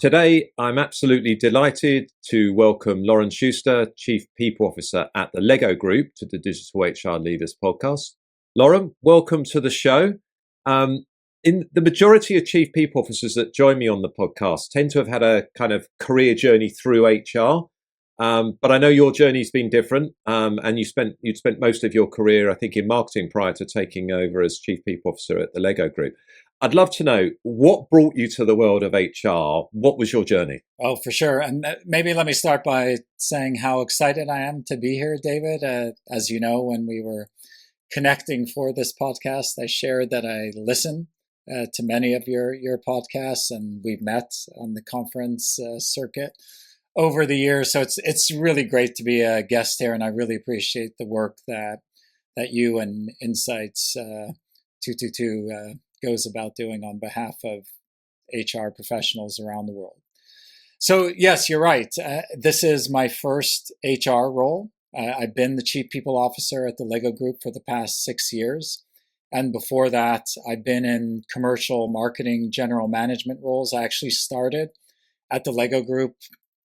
Today, I'm absolutely delighted to welcome Loren Shuster, Chief People Officer at the Lego Group, to the Digital HR Leaders podcast. Loren, welcome to the show. In the majority of Chief People Officers that join me on the podcast tend to have had a kind of career journey through HR. But I know your journey's been different, and you'd spent most of your career, I think, in marketing prior to taking over as Chief People Officer at the Lego Group. I'd love to know what brought you to the world of HR. What was your journey? Oh, for sure. And maybe let me start by saying how excited I am to be here, David. As you know, when we were connecting for this podcast, I shared that I listen to many of your podcasts, and we've met on the conference circuit over the years. So it's really great to be a guest here, and I really appreciate the work that you and Insights 222 goes about doing on behalf of HR professionals around the world. So yes, you're right. This is my first HR role. I've been the Chief People Officer at the Lego Group for the past 6 years. And before that, I've been in commercial marketing general management roles. I actually started at the Lego Group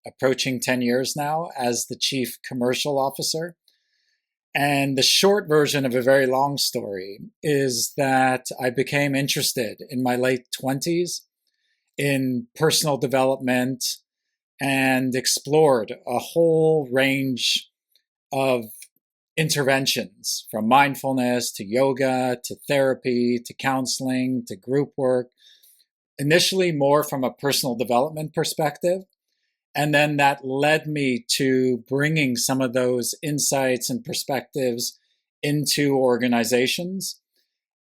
approaching 10 years now as the Chief Commercial Officer. And the short version of a very long story is that I became interested in my late 20s in personal development and explored a whole range of interventions, from mindfulness to yoga to therapy to counseling to group work, initially more from a personal development perspective. And then that led me to bringing some of those insights and perspectives into organizations.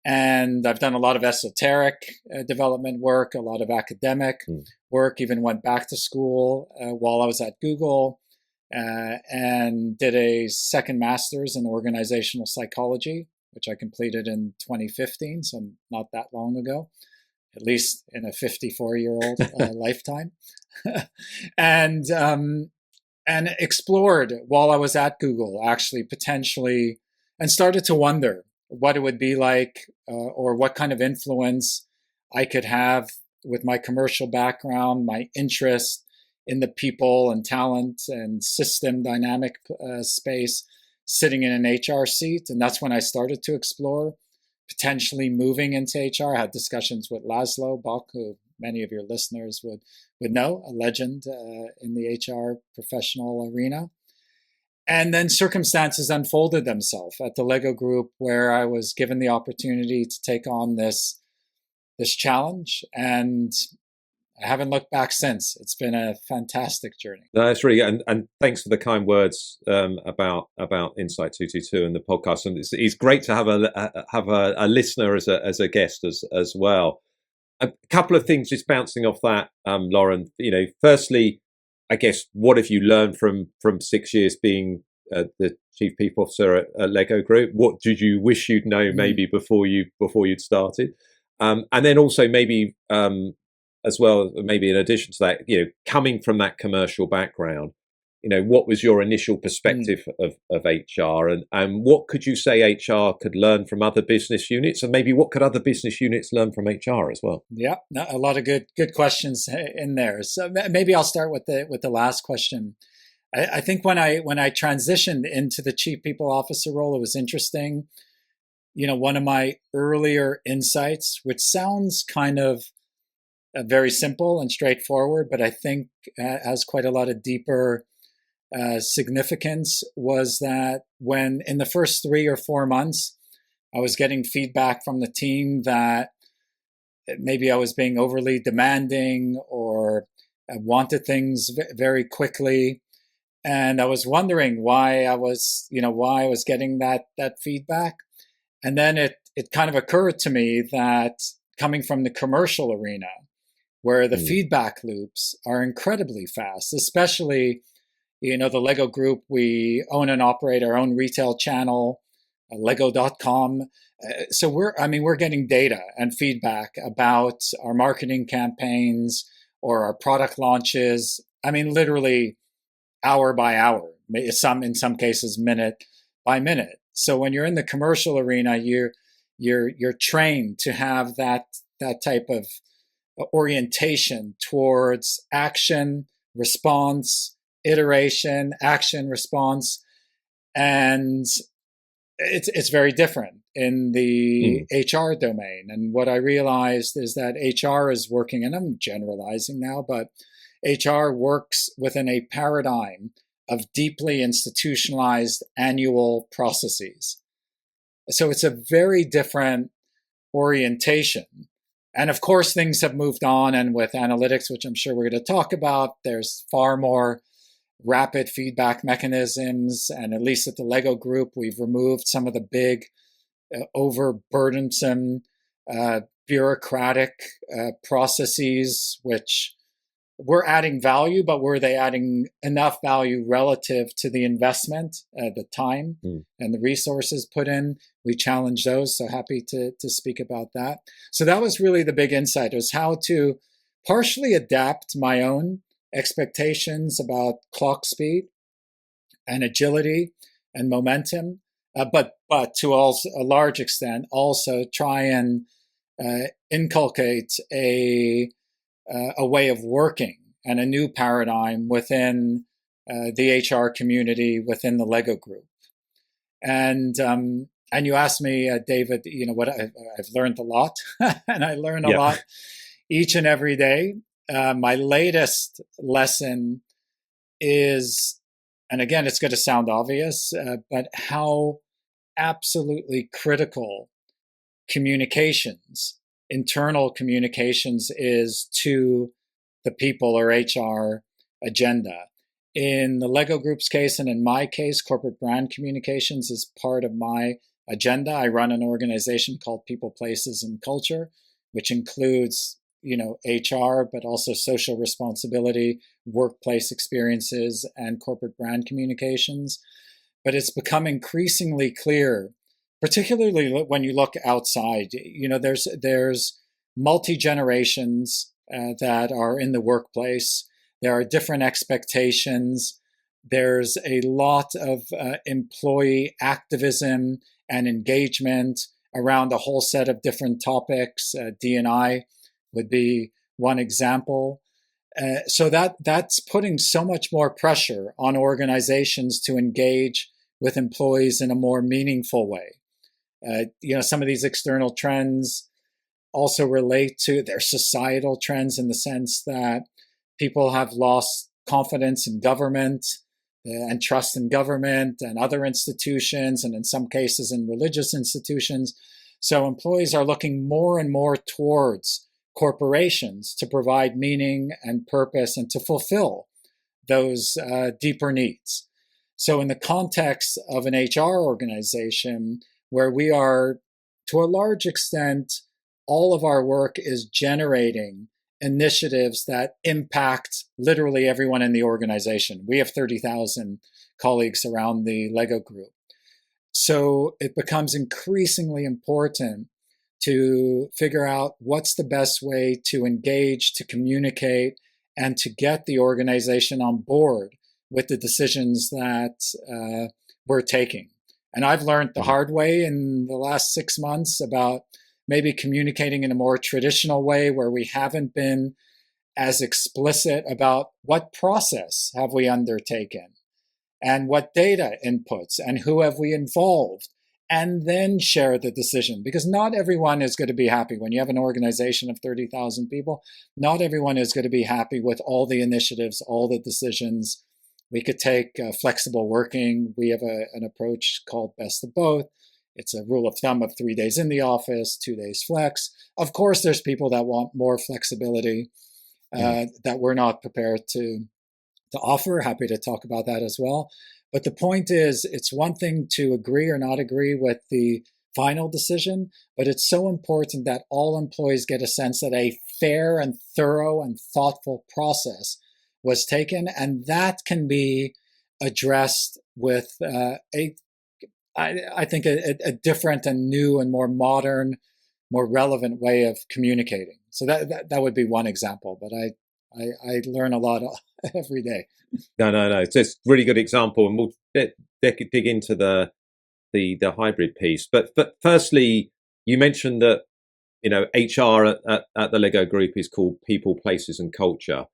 And I've done a lot of esoteric development work, a lot of academic work, even went back to school while I was at Google and did a second master's in organizational psychology, which I completed in 2015, so not that long ago, at least in a 54-year-old lifetime. and explored while I was at Google, actually potentially, and started to wonder what it would be like or what kind of influence I could have with my commercial background, my interest in the people and talent and system dynamic space, sitting in an HR seat. And that's when I started to explore potentially moving into HR. I had discussions with Laszlo Bock, who many of your listeners would know, a legend in the HR professional arena. And then circumstances unfolded themselves at the Lego Group, where I was given the opportunity to take on this challenge, and I haven't looked back since. It's been a fantastic journey. No, that's really good. And thanks for the kind words about Insight 222 and the podcast. And it's great to have a listener as a guest as well. A couple of things just bouncing off that, Loren. Firstly, I guess, what have you learned from 6 years being the Chief People Officer at Lego Group? What did you wish you'd known maybe before you'd started? And then also maybe as well, maybe in addition to that, coming from that commercial background, what was your initial perspective of HR, and what could you say HR could learn from other business units, and maybe what could other business units learn from HR as well? Yeah, a lot of good questions in there. So maybe I'll start with the last question. I think when I transitioned into the Chief People Officer role, it was interesting. One of my earlier insights, which sounds kind of very simple and straightforward, but I think has quite a lot of deeper significance, was that when in the first 3 or 4 months, I was getting feedback from the team that maybe I was being overly demanding or wanted things very quickly. And I was wondering why I was getting that feedback. And then it kind of occurred to me that coming from the commercial arena, where the feedback loops are incredibly fast, especially, the Lego Group, we own and operate our own retail channel, lego.com. So we're getting data and feedback about our marketing campaigns or our product launches. Literally hour by hour, in some cases minute by minute. So when you're in the commercial arena, you're trained to have that type of orientation towards action, response, iteration, action, response, and it's very different in the HR domain. And what I realized is that HR is working, and I'm generalizing now, but HR works within a paradigm of deeply institutionalized annual processes. So it's a very different orientation. And of course, things have moved on. And with analytics, which I'm sure we're going to talk about, there's far more rapid feedback mechanisms. And at least at the Lego group, we've removed some of the big, overburdensome, bureaucratic processes, which were adding value, but were they adding enough value relative to the investment, the time and the resources put in? We challenge those. So happy to speak about that. So that was really the big insight, was how to partially adapt my own expectations about clock speed and agility and momentum, but to also a large extent also try and inculcate a way of working and a new paradigm within the HR community, within the Lego group. And you asked me, David, what I've learned a lot, and I learn a lot each and every day. My latest lesson is, and again, it's going to sound obvious, but how absolutely critical communications, internal communications, is to the people or HR agenda. In the Lego Group's case, and in my case, corporate brand communications is part of my agenda. I run an organization called People, Places, and Culture, which includes, HR, but also social responsibility, workplace experiences, and corporate brand communications. But it's become increasingly clear, particularly when you look outside, there's multi-generations that are in the workplace. There are different expectations. There's a lot of employee activism and engagement around a whole set of different topics. D&I would be one example. So that's putting so much more pressure on organizations to engage with employees in a more meaningful way. Some of these external trends also relate to their societal trends, in the sense that people have lost confidence in government and trust in government and other institutions, and in some cases in religious institutions. So employees are looking more and more towards corporations to provide meaning and purpose and to fulfill those deeper needs. So in the context of an HR organization, where we are, to a large extent, all of our work is generating initiatives that impact literally everyone in the organization. We have 30,000 colleagues around the Lego group. So it becomes increasingly important to figure out what's the best way to engage, to communicate, and to get the organization on board with the decisions that we're taking. And I've learned the hard way in the last 6 months about maybe communicating in a more traditional way, where we haven't been as explicit about what process have we undertaken and what data inputs and who have we involved, and then share the decision. Because not everyone is going to be happy. When you have an organization of 30,000 people, not everyone is going to be happy with all the initiatives, all the decisions. We could take flexible working. We have an approach called best of both. It's a rule of thumb of 3 days in the office, 2 days flex. Of course, there's people that want more flexibility that we're not prepared to offer. Happy to talk about that as well. But the point is, it's one thing to agree or not agree with the final decision, but it's so important that all employees get a sense that a fair and thorough and thoughtful process was taken, and that can be addressed with I think a different and new and more modern, more relevant way of communicating. So that would be one example, but I learn a lot every day. No. It's a really good example, and we'll dig into the hybrid piece. But firstly, you mentioned that HR at the Lego Group is called People, Places, and Culture.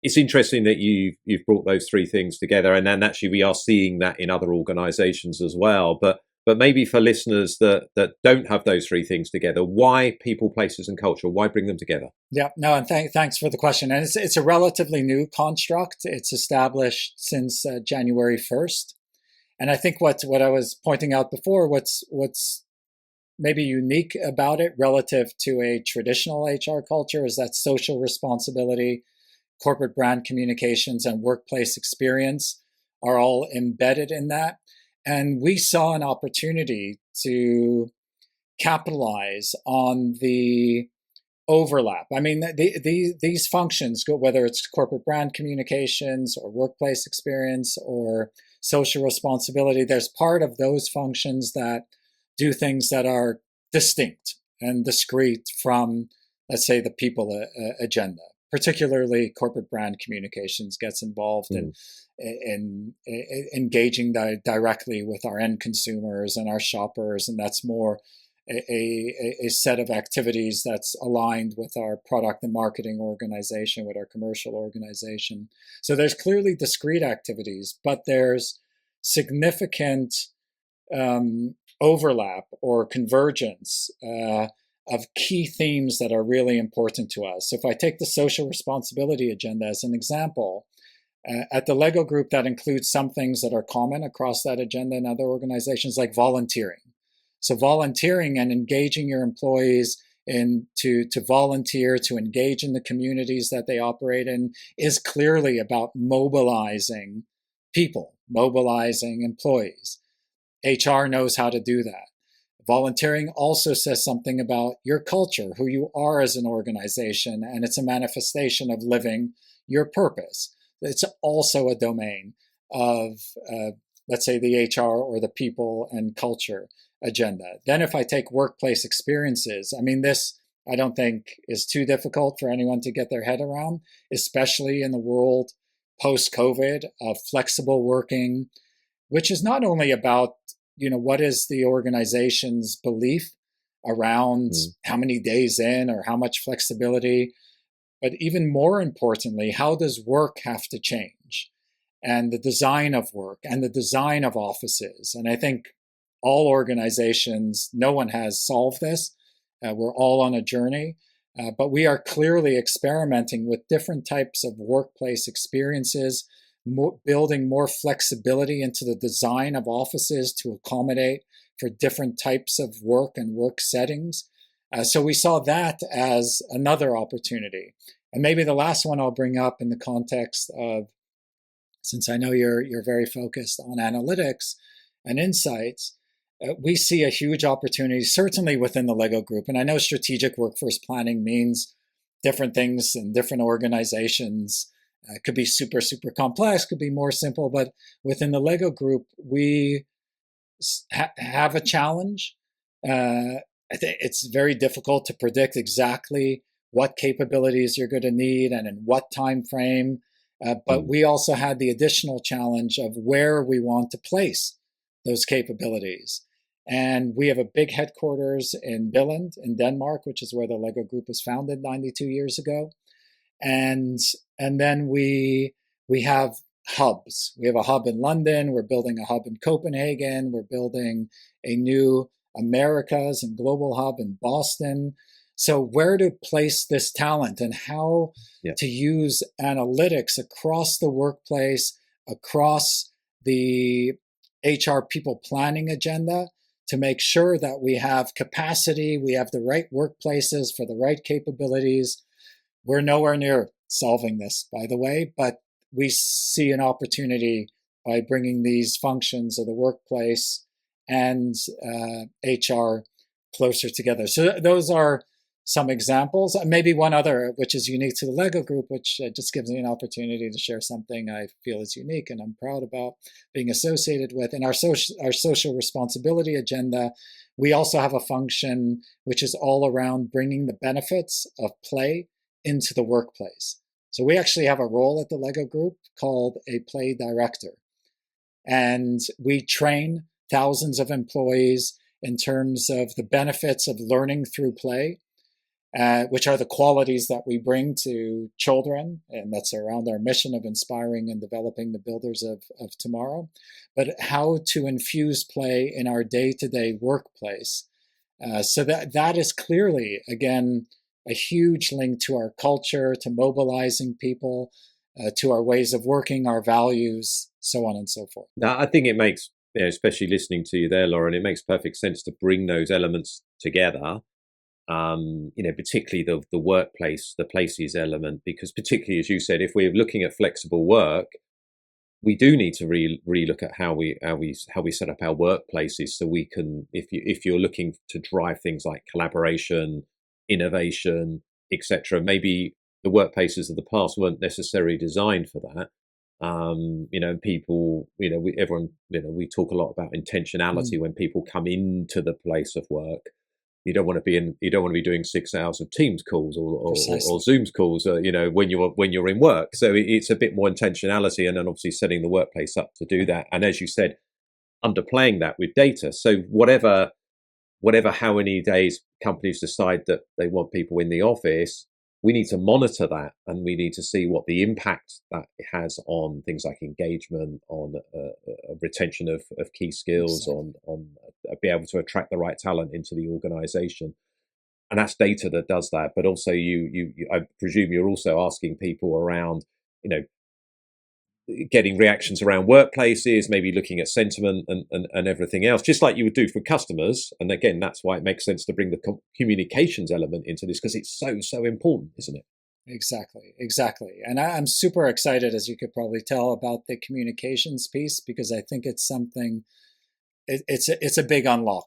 It's interesting that you've brought those three things together, and then actually we are seeing that in other organisations as well. But maybe for listeners that don't have those three things together, why people, places, and culture? Why bring them together? Yeah, no, and thanks for the question. And it's a relatively new construct. It's established since January 1st. And I think what I was pointing out before, what's maybe unique about it relative to a traditional HR culture is that social responsibility, corporate brand communications, and workplace experience are all embedded in that. And we saw an opportunity to capitalize on the overlap. I mean, these functions, whether it's corporate brand communications or workplace experience or social responsibility, there's part of those functions that do things that are distinct and discrete from, let's say, the people agenda. Particularly, corporate brand communications gets involved in engaging directly with our end consumers and our shoppers, and that's more a set of activities that's aligned with our product and marketing organization, with our commercial organization. So there's clearly discrete activities, but there's significant overlap or convergence of key themes that are really important to us. So if I take the social responsibility agenda as an example, at the Lego Group, that includes some things that are common across that agenda in other organizations, like volunteering. So volunteering and engaging your employees to volunteer, to engage in the communities that they operate in, is clearly about mobilizing people, mobilizing employees. HR knows how to do that. Volunteering also says something about your culture, who you are as an organization, and it's a manifestation of living your purpose. It's also a domain of, let's say, the HR or the people and culture agenda. Then if I take workplace experiences, I mean, this I don't think is too difficult for anyone to get their head around, especially in the world post-COVID of flexible working, which is not only about, what is the organization's belief around how many days in or how much flexibility, but even more importantly, how does work have to change? And the design of work and the design of offices. And I think all organizations, no one has solved this. We're all on a journey, but we are clearly experimenting with different types of workplace experiences, building more flexibility into the design of offices to accommodate for different types of work and work settings. So we saw that as another opportunity. And maybe the last one I'll bring up in the context of, since I know you're very focused on analytics and insights, we see a huge opportunity, certainly within the Lego Group. And I know strategic workforce planning means different things in different organizations. It could be super, super complex, could be more simple. But within the Lego Group, we have a challenge. I think it's very difficult to predict exactly what capabilities you're going to need and in what time frame. But we also had the additional challenge of where we want to place those capabilities. And we have a big headquarters in Billund in Denmark, which is where the Lego Group was founded 92 years ago. And then we have hubs. We have a hub in London. We're building a hub in Copenhagen. We're building a new Americas and global hub in Boston. So where to place this talent and how to use analytics across the workplace, across the HR people planning agenda to make sure that we have capacity, we have the right workplaces for the right capabilities. We're nowhere near solving this, by the way, but we see an opportunity by bringing these functions of the workplace and HR closer together. So those are some examples. Maybe one other, which is unique to the Lego Group, which just gives me an opportunity to share something I feel is unique and I'm proud about being associated with. In our social responsibility agenda, we also have a function which is all around bringing the benefits of play into the workplace. So we actually have a role at the Lego Group called a play director. And we train thousands of employees in terms of the benefits of learning through play, which are the qualities that we bring to children, and that's around our mission of inspiring and developing the builders of tomorrow, but how to infuse play in our day-to-day workplace. So that is clearly, again, a huge link to our culture, to mobilizing people, to our ways of working, our values, so on and so forth. Now, I think it makes, especially listening to you there, Loren, it makes perfect sense to bring those elements together. Particularly the workplace, the places element, because particularly as you said, if we're looking at flexible work, we do need to relook at how we set up our workplaces, so we can, if you're looking to drive things like collaboration, innovation, etc. Maybe the workplaces of the past weren't necessarily designed for that. People, everyone, we talk a lot about intentionality when people come into the place of work. You don't want to be doing 6 hours of Teams calls or Zooms calls, when you're in work. So it's a bit more intentionality, and then obviously setting the workplace up to do that. And as you said, underplaying that with data. So whatever, how many days companies decide that they want people in the office, we need to monitor that, and we need to see what the impact that it has on things like engagement, on retention of key skills, exactly, on be able to attract the right talent into the organization. And that's data that does that. But also you I presume you're also asking people around, getting reactions around workplaces, maybe looking at sentiment and everything else, just like you would do for customers. And again, that's why it makes sense to bring the communications element into this, because it's so important, isn't it? Exactly. And I'm super excited, as you could probably tell, about the communications piece, because I think it's something, it's a big unlock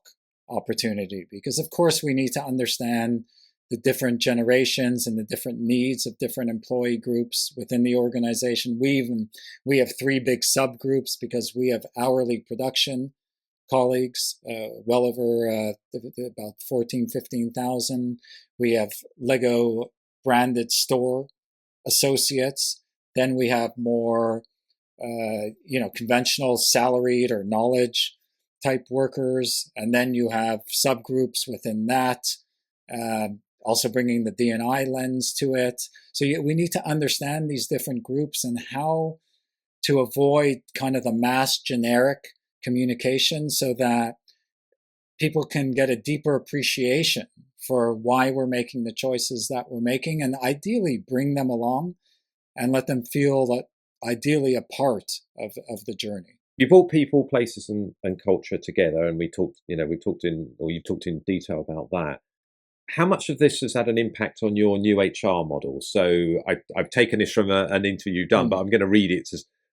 opportunity, because of course we need to understand the different generations and the different needs of different employee groups within the organization. We have 3 big subgroups, because we have hourly production colleagues, well over about 15,000. We have Lego branded store associates. Then we have more, conventional salaried or knowledge type workers. And then you have subgroups within that, also bringing the D&I lens to it. So we need to understand these different groups and how to avoid kind of the mass generic communication, so that people can get a deeper appreciation for why we're making the choices that we're making, and ideally bring them along and let them feel that ideally a part of the journey. You brought people, places, and culture together, and you've talked in detail about that. How much of this has had an impact on your new HR model? So I've taken this from an interview done, but I'm going to read it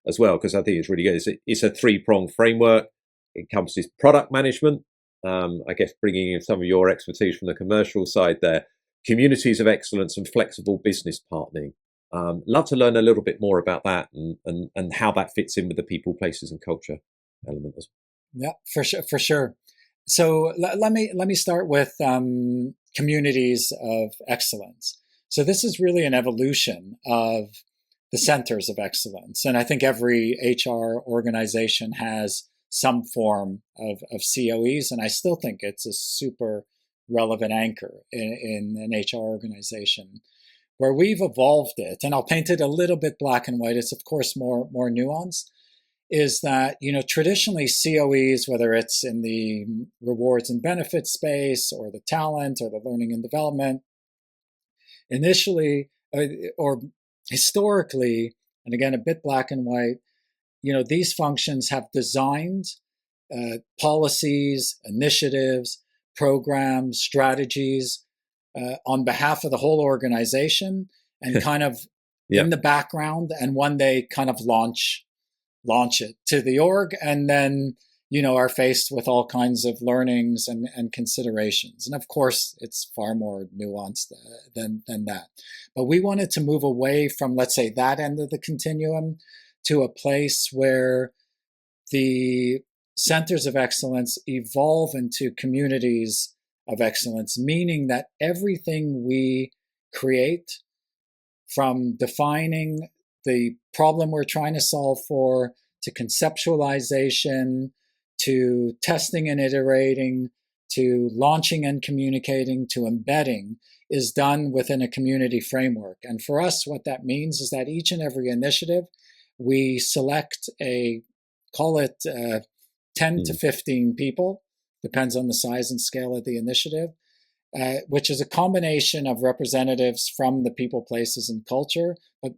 as well, because I think it's really good. It's a 3-pronged framework. It encompasses product management, I guess bringing in some of your expertise from the commercial side there, communities of excellence, and flexible business partnering. Love to learn a little bit more about that, and how that fits in with the people, places, and culture element as well. Yeah, for sure. So let me start with communities of excellence. So this is really an evolution of the centers of excellence, and I think every HR organization has some form of COEs, and I still think it's a super relevant anchor in an HR organization. Where we've evolved it, and I'll paint it a little bit black and white, it's of course more nuanced, is that, traditionally COEs, whether it's in the rewards and benefits space or the talent or the learning and development, initially or historically, and again, a bit black and white, these functions have designed policies, initiatives, programs, strategies on behalf of the whole organization, and kind of in the background, and one day kind of launch it to the org, and then are faced with all kinds of learnings and considerations. And of course, it's far more nuanced than that. But we wanted to move away from, let's say, that end of the continuum to a place where the centers of excellence evolve into communities of excellence, meaning that everything we create, from defining the problem we're trying to solve for, to conceptualization, to testing and iterating, to launching and communicating to embedding is done within a community framework. And for us, what that means is that each and every initiative, we select call it 10 to 15 people, depends on the size and scale of the initiative, which is a combination of representatives from the people, places, and culture, but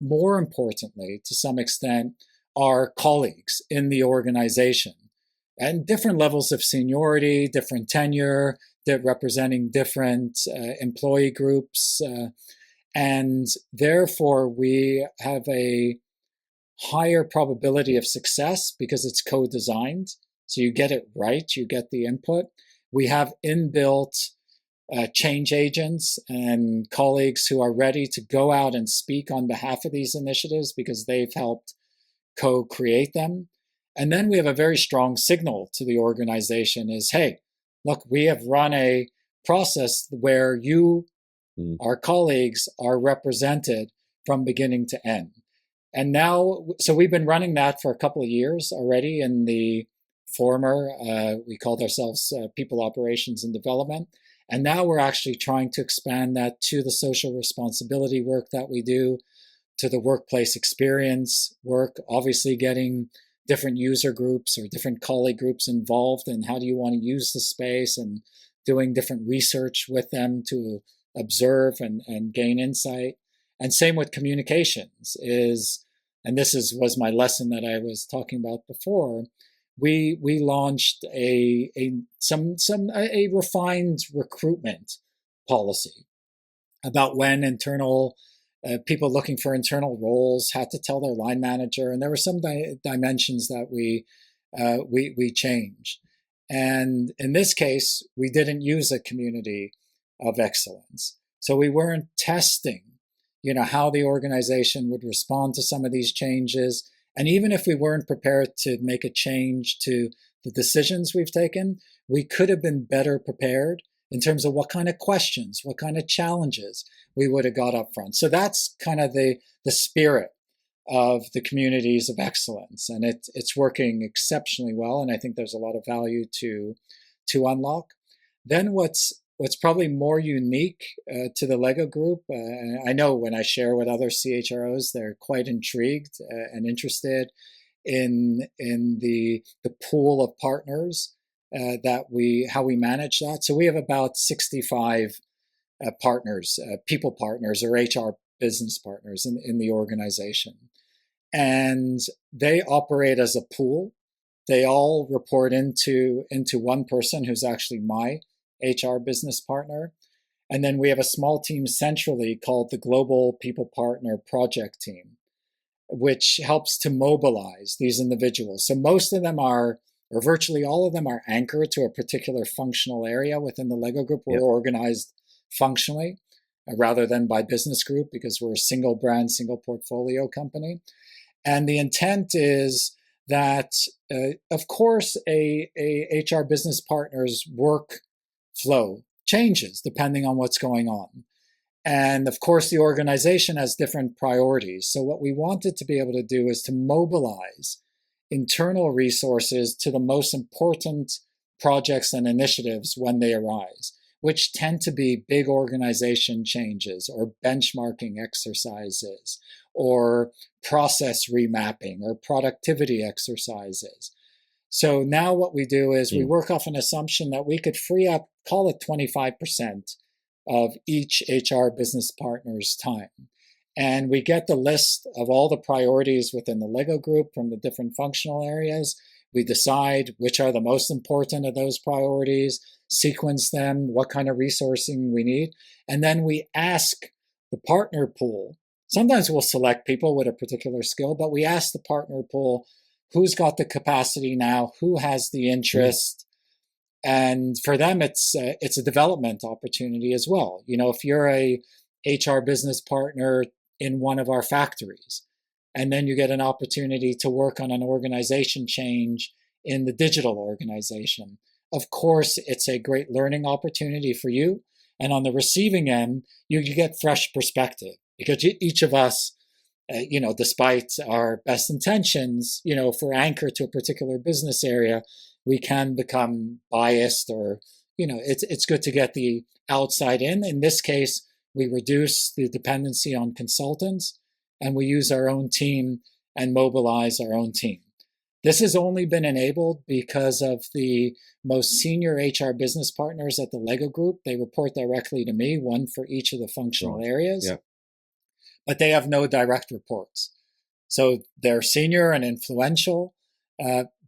more importantly, to some extent, are colleagues in the organization and different levels of seniority, different tenure, representing different employee groups. And therefore, we have a higher probability of success because it's co-designed. So you get it right, you get the input. We have inbuilt change agents and colleagues who are ready to go out and speak on behalf of these initiatives because they've helped co-create them. And then we have a very strong signal to the organization is, hey, look, we have run a process where you, our colleagues, are represented from beginning to end. And now, so we've been running that for a couple of years already in the former, we called ourselves People Operations and Development. And now we're actually trying to expand that to the social responsibility work that we do, to the workplace experience work, obviously getting different user groups or different colleague groups involved in how do you want to use the space and doing different research with them to observe and gain insight. And same with communications and this was my lesson that I was talking about before. We launched a refined recruitment policy about when internal people looking for internal roles had to tell their line manager, and there were some dimensions that we changed. And in this case, we didn't use a community of excellence, so we weren't testing, how the organization would respond to some of these changes. And even if we weren't prepared to make a change to the decisions we've taken, we could have been better prepared in terms of what kind of questions, what kind of challenges we would have got up front. So that's kind of the spirit of the communities of excellence. And it's working exceptionally well. And I think there's a lot of value to unlock. Then what's probably more unique to the Lego Group, I know when I share with other CHROs, they're quite intrigued and interested in the pool of partners how we manage that. So we have about 65 partners, people partners, or HR business partners in the organization. And they operate as a pool. They all report into one person who's actually my HR business partner. And then we have a small team centrally called the Global People Partner Project Team, which helps to mobilize these individuals. So most of them or virtually all of them are anchored to a particular functional area within the Lego Group. We're organized functionally rather than by business group because we're a single brand, single portfolio company. And the intent is that, of course, a HR business partner's workflow changes depending on what's going on. And of course, the organization has different priorities. So what we wanted to be able to do is to mobilize internal resources to the most important projects and initiatives when they arise, which tend to be big organization changes or benchmarking exercises or process remapping or productivity exercises. So now what we do is we work off an assumption that we could free up, call it 25% of each HR business partner's time. And we get the list of all the priorities within the Lego Group from the different functional areas. We decide which are the most important of those priorities, sequence them, what kind of resourcing we need. And then we ask the partner pool. Sometimes we'll select people with a particular skill, but we ask the partner pool, who's got the capacity now, who has the interest. And for them, it's a development opportunity as well. If you're a HR business partner in one of our factories, and then you get an opportunity to work on an organization change in the digital organization, of course, it's a great learning opportunity for you. And on the receiving end, you get fresh perspective because each of us, despite our best intentions, if we're anchored to a particular business area, we can become biased, or it's good to get the outside in. In this case, we reduce the dependency on consultants, and we use our own team and mobilize our own team. This has only been enabled because of the most senior HR business partners at the Lego Group. They report directly to me, one for each of the functional areas, but they have no direct reports. So they're senior and influential,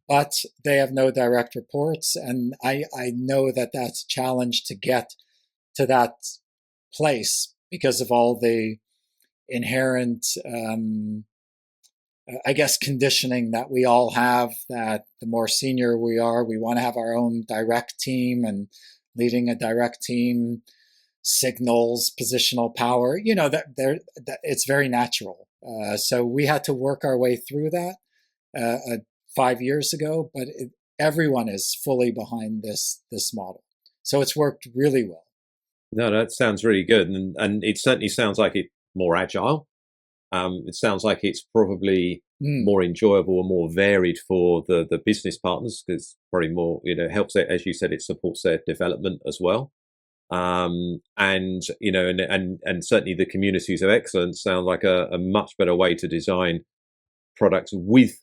but they have no direct reports. And I know that that's a challenge to get to that place because of all the inherent conditioning that we all have, that the more senior we are, we want to have our own direct team, and leading a direct team signals positional power, that it's very natural. So we had to work our way through that 5 years ago, but everyone is fully behind this model. So it's worked really well. No, that sounds really good. And it certainly sounds like it's more agile. It sounds like it's probably more enjoyable and more varied for the business partners, because probably more, helps it, as you said, it supports their development as well. And certainly the communities of excellence sound like a much better way to design products with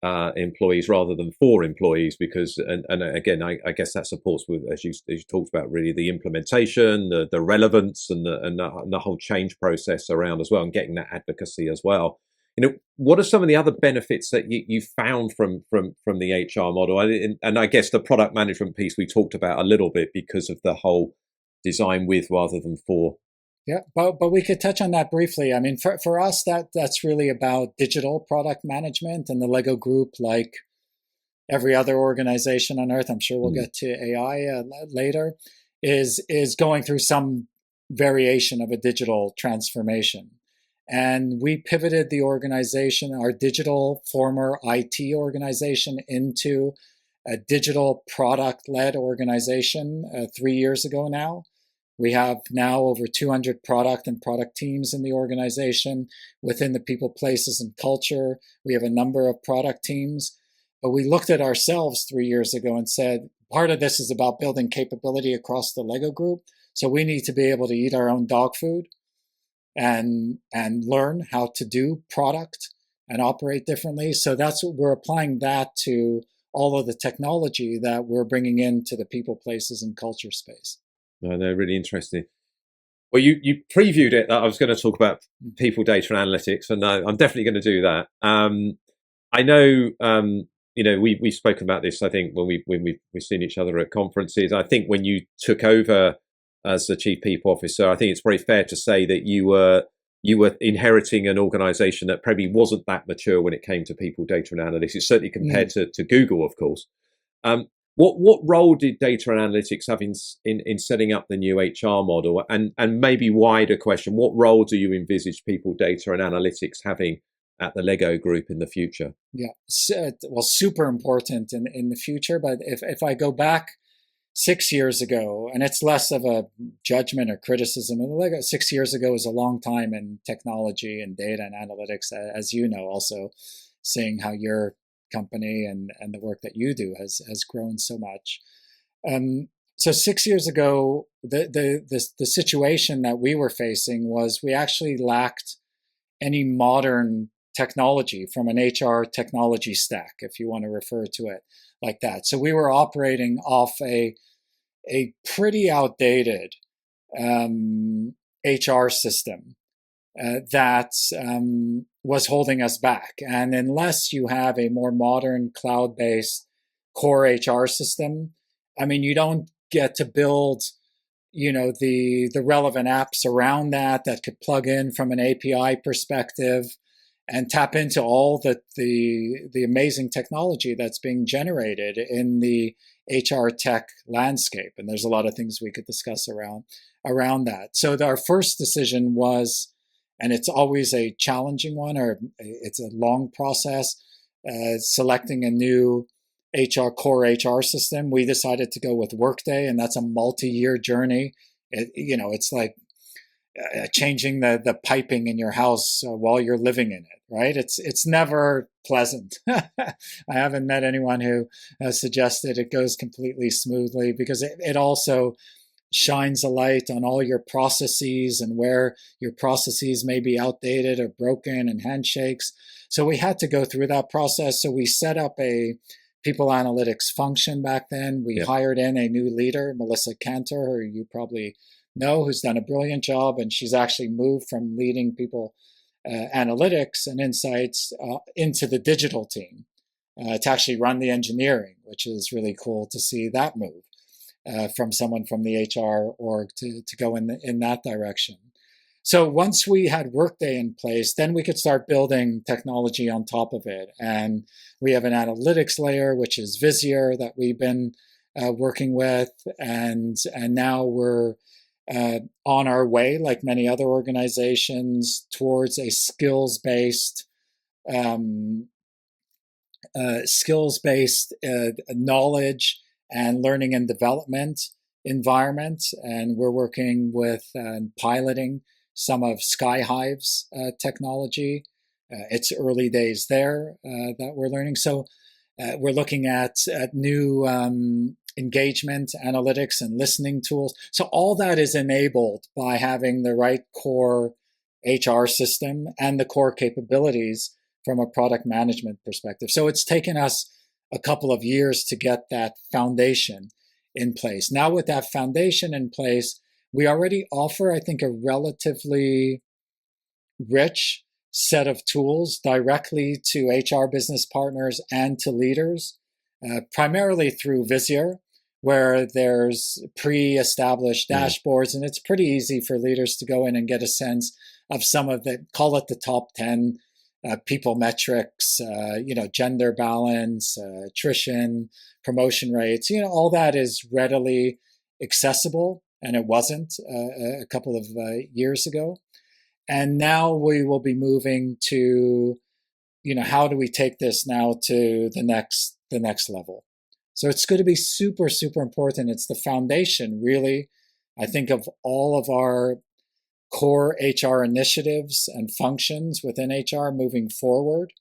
employees rather than for employees, because and again, I guess that supports, with as you talked about, really the implementation, the relevance, and the whole change process around as well, and getting that advocacy as well. What are some of the other benefits that you found from the HR model? And I guess the product management piece we talked about a little bit, because of the whole design with rather than for. Yeah, but we could touch on that briefly. I mean, for us, that's really about digital product management, and the Lego Group, like every other organization on earth, I'm sure we'll get to AI later, is going through some variation of a digital transformation. And we pivoted the organization, our digital former IT organization, into a digital product-led organization 3 years ago now. We have now over 200 product and product teams in the organization. Within the people, places, and culture, we have a number of product teams. But we looked at ourselves 3 years ago and said, part of this is about building capability across the Lego Group. So we need to be able to eat our own dog food and learn how to do product and operate differently. So that's what we're applying that to all of the technology that we're bringing into the people, places, and culture space. No, they're really interesting. Well, you previewed it that I was going to talk about people, data, and analytics, and I'm definitely going to do that. I know, we've spoken about this, I think, when we've seen each other at conferences. I think when you took over as the chief people officer, I think it's very fair to say that you were inheriting an organization that probably wasn't that mature when it came to people, data, and analytics, certainly compared to Google, of course. What role did data and analytics have in setting up the new HR model? And maybe wider question, what role do you envisage people, data, and analytics having at the Lego Group in the future? Yeah, well, super important in the future. But if I go back 6 years ago, and it's less of a judgment or criticism of the Lego, 6 years ago is a long time in technology and data and analytics, as you know, also seeing how your company and the work that you do has grown so much. So 6 years ago, the situation that we were facing was we actually lacked any modern technology from an HR technology stack, if you want to refer to it like that. So we were operating off a pretty outdated HR system that was holding us back. And unless you have a more modern cloud-based core HR system, I mean, you don't get to build, the relevant apps around that could plug in from an API perspective and tap into all the amazing technology that's being generated in the HR tech landscape. And there's a lot of things we could discuss around that. So our first decision was, and it's always a challenging one, or it's a long process, selecting a new core HR system. We decided to go with Workday, and that's a multi-year journey. It's like changing the piping in your house while you're living in it, right? It's never pleasant. I haven't met anyone who has suggested it goes completely smoothly, because it also shines a light on all your processes and where your processes may be outdated or broken, and handshakes. So we had to go through that process. So we set up a people analytics function back then. We hired in a new leader, Melissa Cantor, who you probably know, who's done a brilliant job. And she's actually moved from leading people analytics and insights into the digital team to actually run the engineering, which is really cool to see that move from someone from the HR org to go in that direction. So once we had Workday in place, then we could start building technology on top of it. And we have an analytics layer, which is Visier, that we've been working with. And now we're on our way, like many other organizations, towards a skills-based knowledge and learning and development environment. And we're working with piloting some of Skyhive's technology. It's early days there that we're learning. So we're looking at new engagement analytics and listening tools. So all that is enabled by having the right core HR system and the core capabilities from a product management perspective. So it's taken us a couple of years to get that foundation in place. Now with that foundation in place, we already offer, I think, a relatively rich set of tools directly to HR business partners and to leaders, primarily through Visier, where there's pre-established dashboards, and it's pretty easy for leaders to go in and get a sense of some of the, call it the top 10 people metrics, gender balance, attrition, promotion rates, all that is readily accessible, and it wasn't a couple of years ago. And now we will be moving to, how do we take this now to the next level? So it's going to be super, super important. It's the foundation, really, I think, of all of our core HR initiatives and functions within HR moving forward.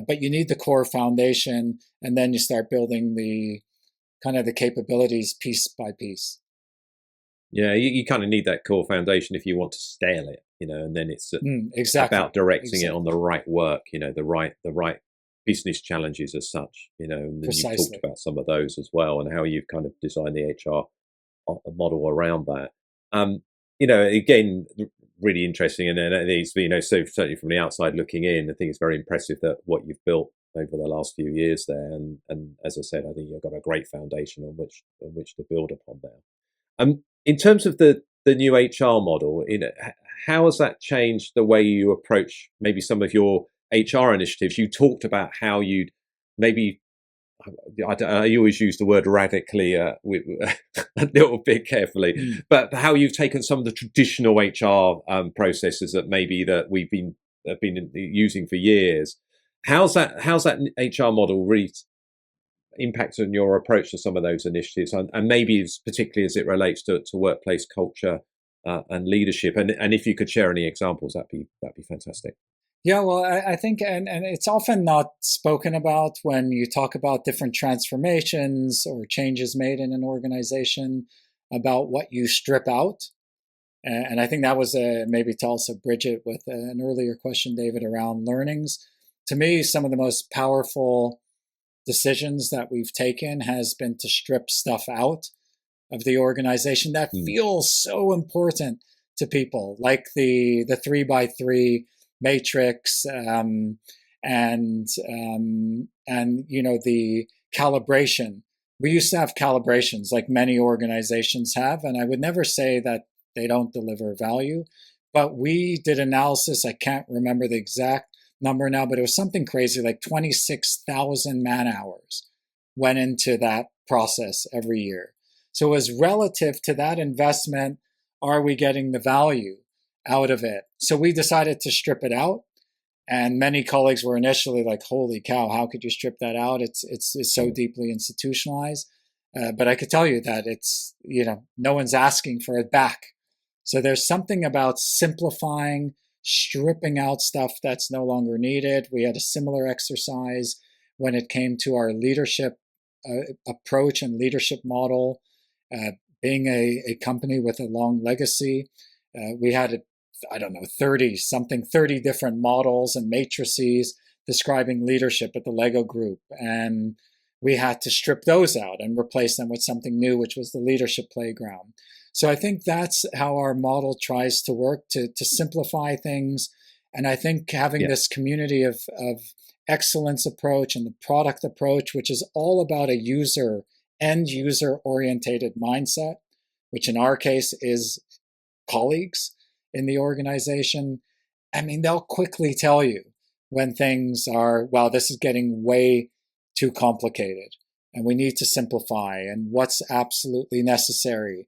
But you need the core foundation, and then you start building the kind of the capabilities piece by piece. Yeah, you kind of need that core foundation if you want to scale it, and then it's exactly. about directing it on the right work, the right business challenges as such, and then Precisely. You've talked about some of those as well, and how you've kind of designed the HR model around that. Again, really interesting, and then these, so certainly from the outside looking in, I think it's very impressive that what you've built over the last few years there, and as I said, I think you've got a great foundation on which to build upon there. In terms of the new HR model, how has that changed the way you approach maybe some of your HR initiatives? You talked about how you'd maybe, I always use the word radically a little bit carefully, but how you've taken some of the traditional HR processes that maybe that we've been using for years. How's that HR model really impact on your approach to some of those initiatives, and maybe particularly as it relates to workplace culture and leadership, and if you could share any examples, that'd be fantastic. Yeah, well, I think, and it's often not spoken about when you talk about different transformations or changes made in an organization, about what you strip out. And I think that was maybe to also bridge it with an earlier question, David, around learnings. To me, some of the most powerful decisions that we've taken has been to strip stuff out of the organization that feels so important to people, like the 3x3 matrix, and the calibration. We used to have calibrations like many organizations have, and I would never say that they don't deliver value, but we did analysis. I can't remember the exact number now, but it was something crazy, like 26,000 man hours went into that process every year. So as relative to that investment, are we getting the value out of it? So we decided to strip it out. And many colleagues were initially like, holy cow, how could you strip that out? It's so deeply institutionalized. But I could tell you that it's, no one's asking for it back So there's something about simplifying, stripping out stuff that's no longer needed. We had a similar exercise when it came to our leadership approach and leadership model. Being a company with a long legacy, we had, I don't know, 30 different models and matrices describing leadership at the Lego Group. And we had to strip those out and replace them with something new, which was the leadership playground. So I think that's how our model tries to work, to simplify things. And I think having this community of excellence approach and the product approach, which is all about a end user orientated mindset, which in our case is colleagues in the organization. I mean, they'll quickly tell you when things are, wow, this is getting way too complicated and we need to simplify, and what's absolutely necessary,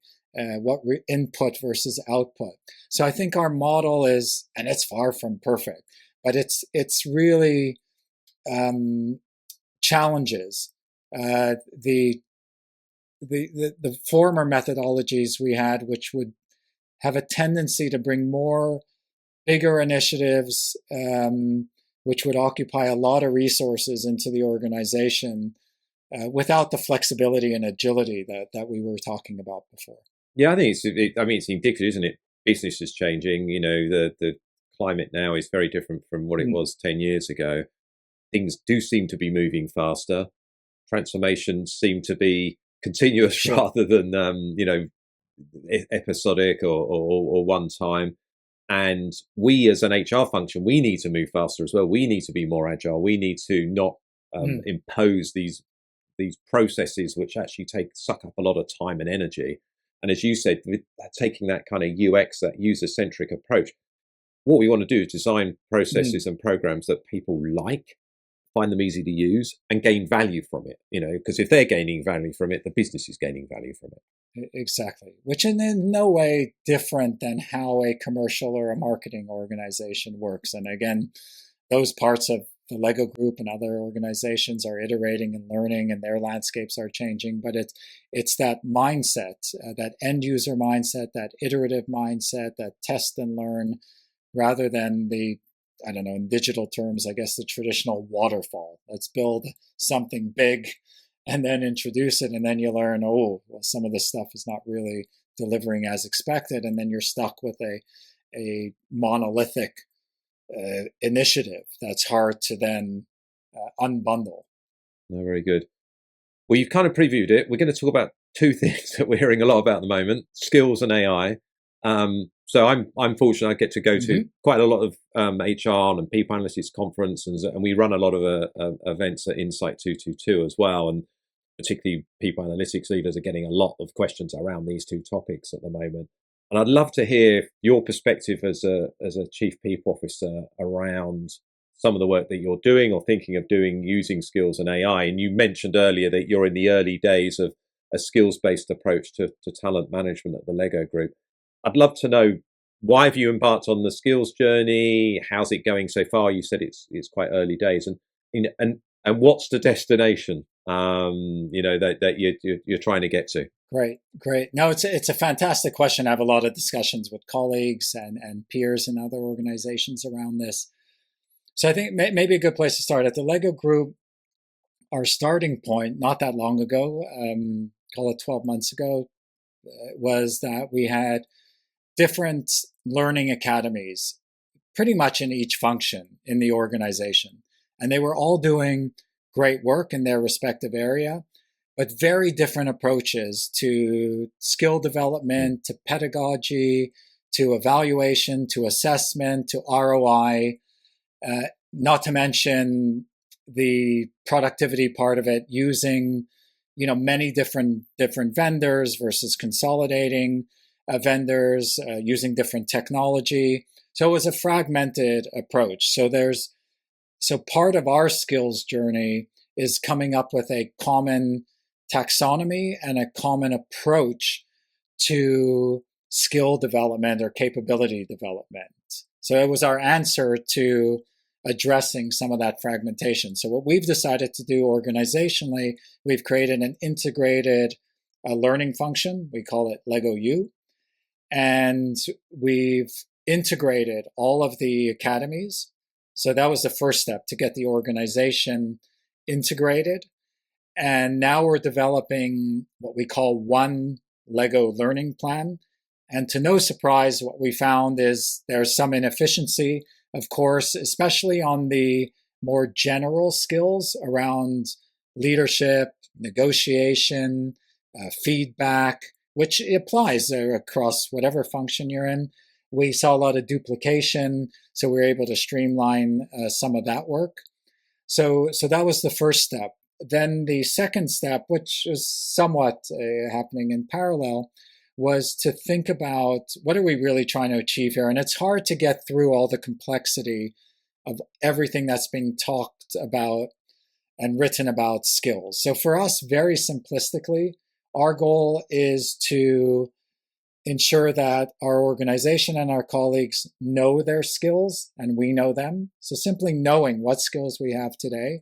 input versus output. So I think our model is, and it's far from perfect, but it's really challenges the former methodologies we had, which would have a tendency to bring more bigger initiatives, which would occupy a lot of resources into the organization without the flexibility and agility that we were talking about before. Yeah, I think it's indicative, isn't it? Business is changing. The climate now is very different from what it was 10 years ago. Things do seem to be moving faster. Transformations seem to be continuous rather than episodic or one time. And we as an HR function, we need to move faster as well. We need to be more agile. We need to not impose these processes which actually suck up a lot of time and energy. And as you said, taking that kind of UX, that user-centric approach, what we want to do is design processes and programs that people like, find them easy to use, and gain value from it. Because if they're gaining value from it, the business is gaining value from it. Exactly, which is in no way different than how a commercial or a marketing organization works. And again, those parts of the Lego Group and other organizations are iterating and learning, and their landscapes are changing. But it's that mindset, that end user mindset, that iterative mindset, that test and learn, rather than I don't know, in digital terms, I guess the traditional waterfall. Let's build something big and then introduce it, and then you learn, well, some of this stuff is not really delivering as expected, and then you're stuck with a monolithic initiative that's hard to then unbundle. No, very good. Well, you've kind of previewed it. We're going to talk about two things that we're hearing a lot about at the moment: skills and AI. So I'm fortunate I get to go to quite a lot of HR and people analytics conference, and we run a lot of events at Insight 222 as well. And particularly people analytics leaders are getting a lot of questions around these two topics at the moment. And I'd love to hear your perspective as a chief people officer around some of the work that you're doing or thinking of doing using skills and AI. And you mentioned earlier that you're in the early days of a skills-based approach to talent management at the Lego Group. I'd love to know, why have you embarked on the skills journey? How's it going so far? You said it's quite early days, and what's the destination that you're trying to get to? Great. No, it's a fantastic question. I have a lot of discussions with colleagues and peers in other organizations around this. So I think maybe a good place to start at the Lego Group. Our starting point, not that long ago, call it 12 months ago, was that we had different learning academies pretty much in each function in the organization. And they were all doing great work in their respective area, but very different approaches to skill development, to pedagogy, to evaluation, to assessment, to ROI, not to mention the productivity part of it, using many different vendors versus consolidating vendors, using different technology. So it was a fragmented approach. So part of our skills journey is coming up with a common taxonomy and a common approach to skill development or capability development. So it was our answer to addressing some of that fragmentation. So what we've decided to do organizationally, we've created an integrated learning function. We call it Lego U. And we've integrated all of the academies. So that was the first step, to get the organization integrated. And now we're developing what we call one Lego learning plan. And to no surprise, what we found is there's some inefficiency, of course, especially on the more general skills around leadership, negotiation, feedback, which applies across whatever function you're in. We saw a lot of duplication, so we were able to streamline some of that work. So that was the first step. Then the second step, which is somewhat happening in parallel, was to think about what are we really trying to achieve here. And it's hard to get through all the complexity of everything that's being talked about and written about skills. So for us, very simplistically, our goal is to ensure that our organization and our colleagues know their skills and we know them. So simply knowing what skills we have today,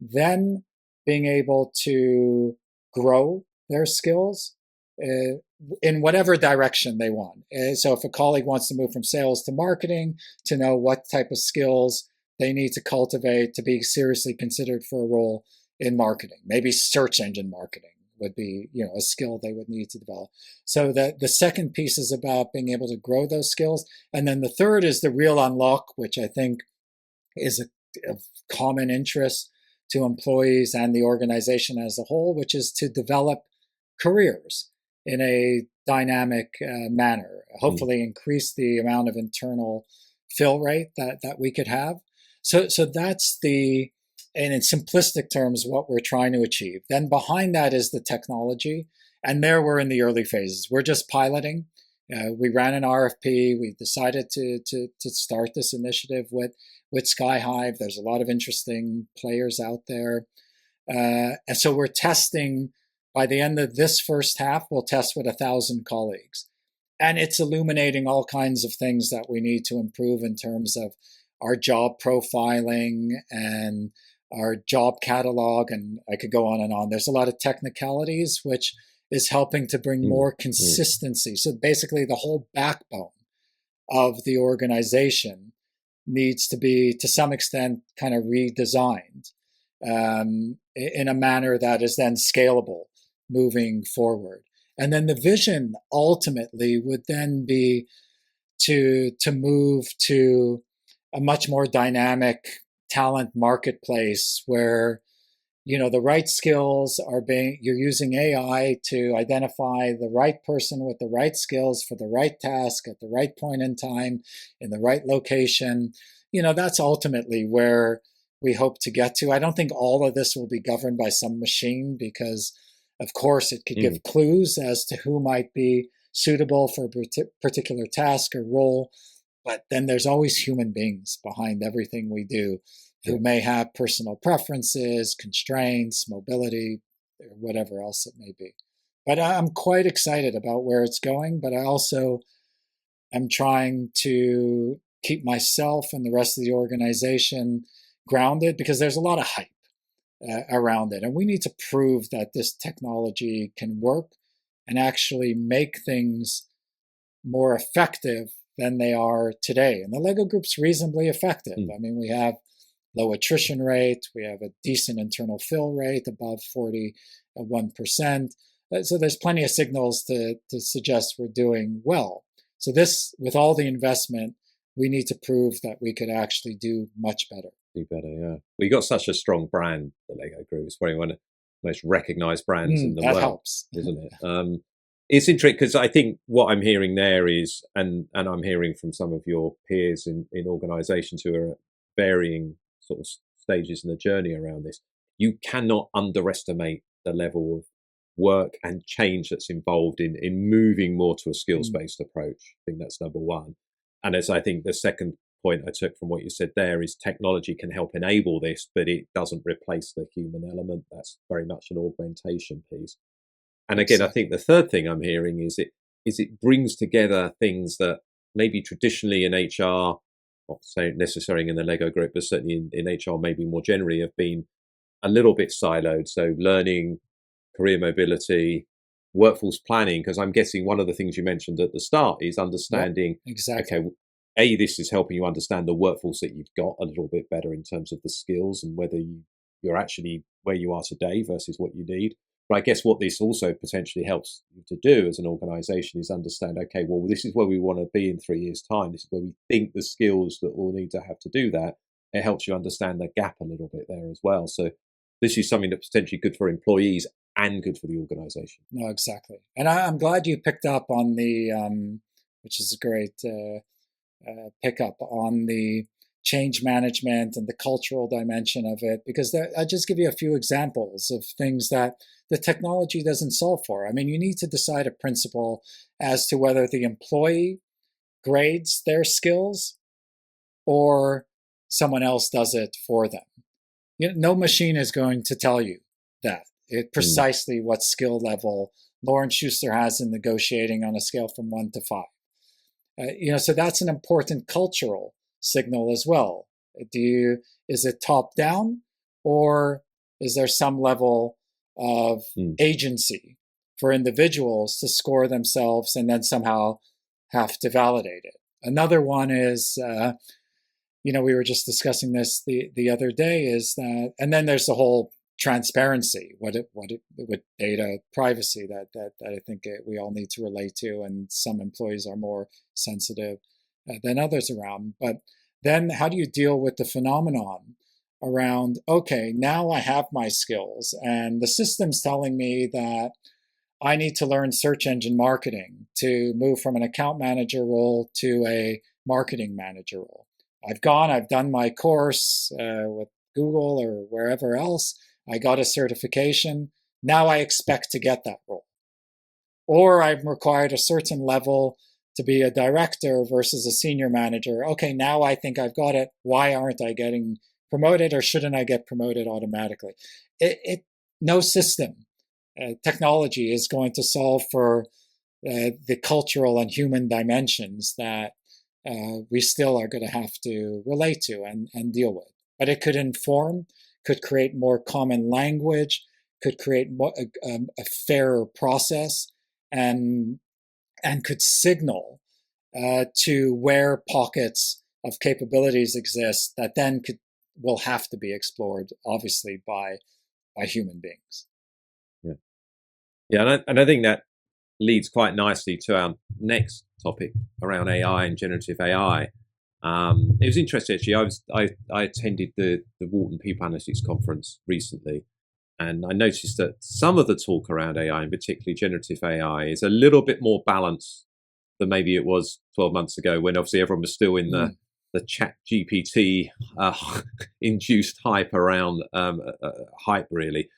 then being able to grow their skills in whatever direction they want. So if a colleague wants to move from sales to marketing, to know what type of skills they need to cultivate to be seriously considered for a role in marketing. Maybe search engine marketing would be, a skill they would need to develop. So that the second piece is about being able to grow those skills. And then the third is the real unlock, which I think is a common interest to employees and the organization as a whole, which is to develop careers in a dynamic manner, hopefully increase the amount of internal fill rate that we could have. So that's and in simplistic terms, what we're trying to achieve. Then behind that is the technology. And there we're in the early phases. We're just piloting. We ran an RFP. We decided to start this initiative with Skyhive. There's a lot of interesting players out there. And so we're testing. By the end of this first half, we'll test with 1,000 colleagues. And it's illuminating all kinds of things that we need to improve in terms of our job profiling and our job catalog. And I could go on and on. There's a lot of technicalities, which is helping to bring more consistency. So basically, the whole backbone of the organization needs to be, to some extent, kind of redesigned in a manner that is then scalable moving forward. And then the vision ultimately would then be to move to a much more dynamic talent marketplace where the right skills you're using AI to identify the right person with the right skills for the right task at the right point in time in the right location. That's ultimately where we hope to get to. I don't think all of this will be governed by some machine because, of course, it could give clues as to who might be suitable for a particular task or role. But then there's always human beings behind everything we do who may have personal preferences, constraints, mobility, or whatever else it may be. But I'm quite excited about where it's going, but I also am trying to keep myself and the rest of the organization grounded because there's a lot of hype around it. And we need to prove that this technology can work and actually make things more effective than they are today. And the Lego Group's reasonably effective. I mean, we have low attrition rate. We have a decent internal fill rate above 41%. So there's plenty of signals to suggest we're doing well. So this, with all the investment, we need to prove that we could actually do much better. Do better, yeah. We got such a strong brand, the Lego Group. It's probably one of the most recognized brands in the world, helps. Isn't it? It's interesting because I think what I'm hearing there is, and I'm hearing from some of your peers in organizations who are at varying sort of stages in the journey around this, you cannot underestimate the level of work and change that's involved in moving more to a skills-based approach. I think that's number one. And as I think the second point I took from what you said there is technology can help enable this, but it doesn't replace the human element. That's very much an augmentation piece. And again, I think the third thing I'm hearing is it brings together things that maybe traditionally in HR, not saying necessarily in the Lego Group, but certainly in HR maybe more generally have been a little bit siloed. So learning, career mobility, workforce planning, because I'm guessing one of the things you mentioned at the start is understanding, exactly. okay, this is helping you understand the workforce that you've got a little bit better in terms of the skills and whether you're actually where you are today versus what you need. But I guess what this also potentially helps you to do as an organization is understand, okay, well, this is where we want to be in 3 years' time. This is where we think the skills that we'll need to have to do that. It helps you understand the gap a little bit there as well. So this is something that's potentially good for employees and good for the organization. No, exactly. And I'm glad you picked up on which is a great pickup on the change management and the cultural dimension of it, because I'll just give you a few examples of things that the technology doesn't solve for. I mean, you need to decide a principle as to whether the employee grades their skills or someone else does it for them. No machine is going to tell you that precisely what skill level Loren Shuster has in negotiating on a scale from 1 to 5. So that's an important cultural signal as well. Is it top down, or is there some level of agency for individuals to score themselves and then somehow have to validate it? Another one is, we were just discussing this the other day, is that, and then there's the whole transparency, with data privacy that I think we all need to relate to, and some employees are more sensitive than others around. But then how do you deal with the phenomenon around, okay, now I have my skills and the system's telling me that I need to learn search engine marketing to move from an account manager role to a marketing manager role. I've done my course with Google or wherever else. I got a certification. Now I expect to get that role. Or I'm required a certain level to be a director versus a senior manager. Okay, now I think I've got it. Why aren't I getting promoted, or shouldn't I get promoted automatically? No system, technology is going to solve for the cultural and human dimensions that we still are going to have to relate to and deal with. But it could inform, could create more common language, could create a fairer process, and could signal to where pockets of capabilities exist that then will have to be explored, obviously, by human beings. Yeah, and I think that leads quite nicely to our next topic around AI and generative AI. It was interesting actually. I attended the Wharton People Analytics conference recently, and I noticed that some of the talk around AI, and particularly generative AI, is a little bit more balanced than maybe it was 12 months ago, when obviously everyone was still in the chat GPT induced hype around hype, really.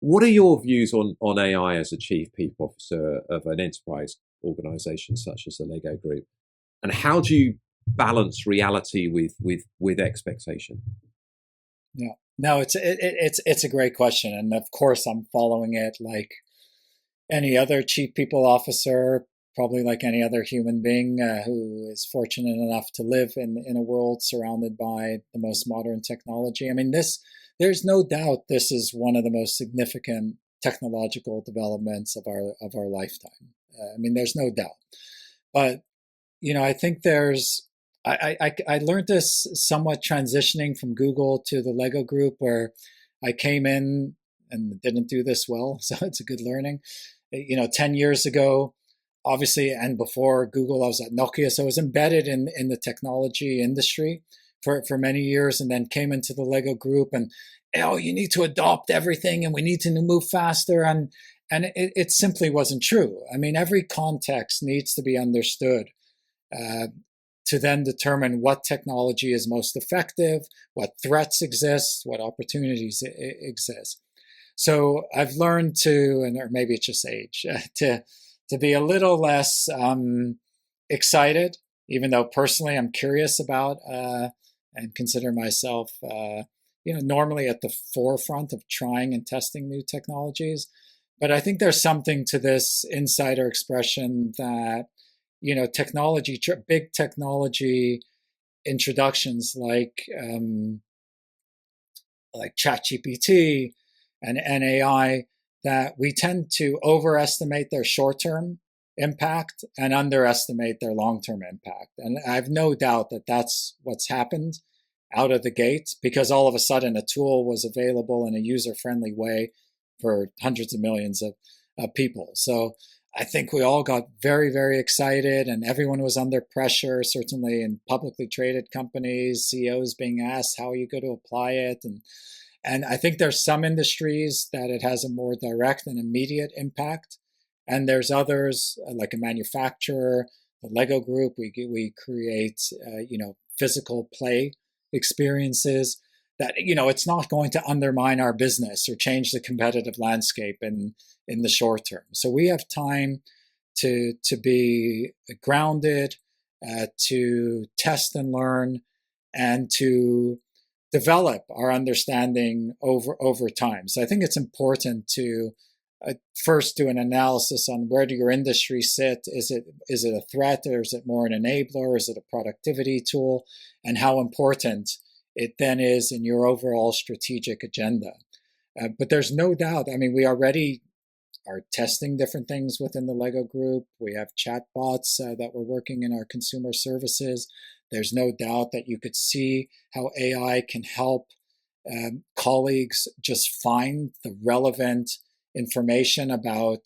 What are your views on AI as a chief people officer of an enterprise organization such as the Lego Group? And how do you balance reality with expectation? Yeah, no, it's a great question, and of course I'm following it like any other chief people officer, probably like any other human being who is fortunate enough to live in a world surrounded by the most modern technology. I mean, there's no doubt this is one of the most significant technological developments of our lifetime. I mean, there's no doubt. But I think I learned this somewhat transitioning from Google to the Lego Group, where I came in and didn't do this well, so it's a good learning. 10 years ago, obviously, and before Google, I was at Nokia, so I was embedded in the technology industry for many years, and then came into the Lego Group, and you need to adopt everything, and we need to move faster, and it simply wasn't true. I mean, every context needs to be understood to then determine what technology is most effective, what threats exist, what opportunities exist. So I've learned or maybe it's just age, to be a little less excited, even though personally I'm curious about and consider myself, normally at the forefront of trying and testing new technologies. But I think there's something to this insider expression that, big technology introductions like ChatGPT and AI that we tend to overestimate their short-term impact and underestimate their long-term impact. And I have no doubt that that's what's happened out of the gate, because all of a sudden a tool was available in a user-friendly way for hundreds of millions of people. So I think we all got very, very excited, and everyone was under pressure, certainly in publicly traded companies, CEOs being asked, how are you going to apply it? And I think there's some industries that it has a more direct and immediate impact. And there's others, like a manufacturer, the Lego Group, we create, physical play experiences that, it's not going to undermine our business or change the competitive landscape in the short term. So we have time to be grounded, to test and learn, and to develop our understanding over time. So I think it's important to first do an analysis on where do your industry sit. Is it a threat, or is it more an enabler? Is it a productivity tool? And how important it then is in your overall strategic agenda. But there's no doubt, I mean, we already are testing different things within the Lego Group. We have chatbots that we're working in our consumer services. There's no doubt that you could see how AI can help colleagues just find the relevant information about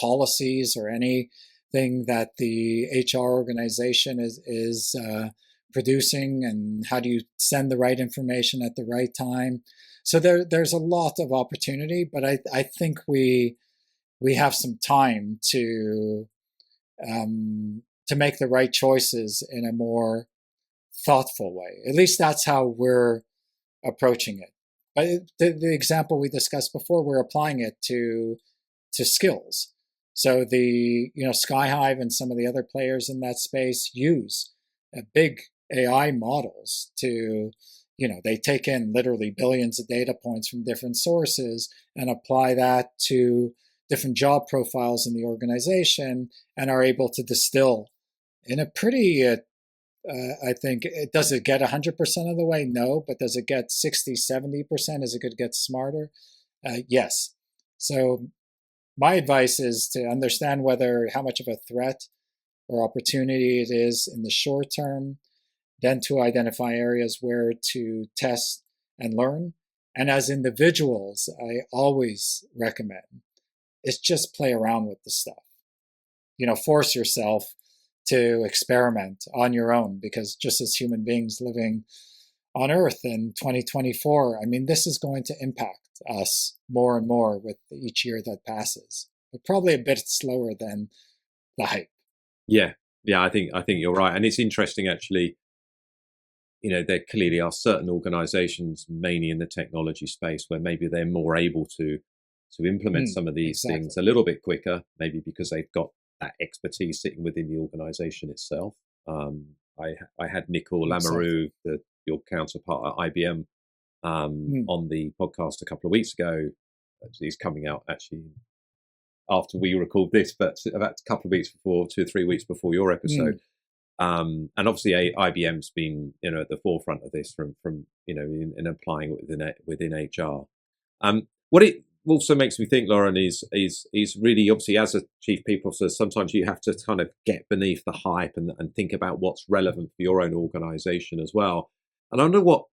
policies or anything that the HR organization is producing, and how do you send the right information at the right time. So there's a lot of opportunity, but I think we have some time to make the right choices in a more thoughtful way. At least that's how we're approaching it. But the example we discussed before, we're applying it to skills. So the Skyhive and some of the other players in that space use big AI models to, they take in literally billions of data points from different sources and apply that to different job profiles in the organization, and are able to distill in a pretty I think, does it get 100% of the way? No. But does it get 60, 70%? Is it going to get smarter? Yes. So my advice is to understand how much of a threat or opportunity it is in the short term, then to identify areas where to test and learn. And as individuals, I always recommend is just play around with the stuff. Force yourself to experiment on your own, because just as human beings living on Earth in 2024, I mean, this is going to impact us more and more with each year that passes, but probably a bit slower than the hype. Yeah, I think you're right, and it's interesting actually. There clearly are certain organisations, mainly in the technology space, where maybe they're more able to implement some of these things a little bit quicker, maybe because they've got that expertise sitting within the organisation itself. I had Nicole Lamoureux, your counterpart at IBM, on the podcast a couple of weeks ago. He's coming out actually after we record this, but about a couple of weeks before, 2 or 3 weeks before your episode. And obviously, IBM's been at the forefront of this from in applying it within HR. What it also makes me think, Loren, is really, obviously, as a chief people officer, sometimes you have to kind of get beneath the hype and think about what's relevant for your own organisation as well. And I wonder what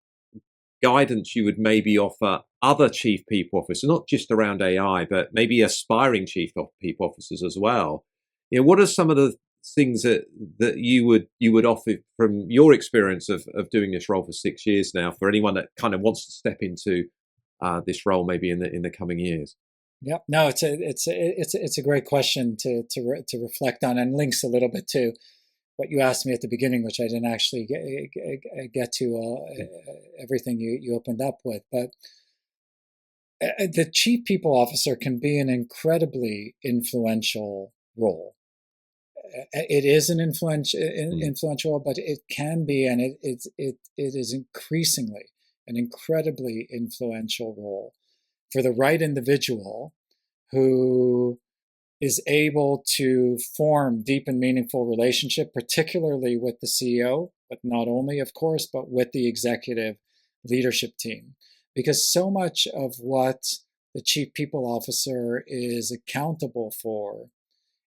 guidance you would maybe offer other chief people officers, not just around AI, but maybe aspiring chief people officers as well. What are some of the things that you would offer from your experience of doing this role for 6 years now, for anyone that kind of wants to step into this role maybe in the coming years? Yeah, no, it's a great question to reflect on, and links a little bit to what you asked me at the beginning, which I didn't actually get to everything you opened up with. But the chief people officer can be an incredibly influential role. It is an influential, but it can be, and it is increasingly an incredibly influential role for the right individual who is able to form deep and meaningful relationship, particularly with the CEO, but not only, of course, but with the executive leadership team. Because so much of what the chief people officer is accountable for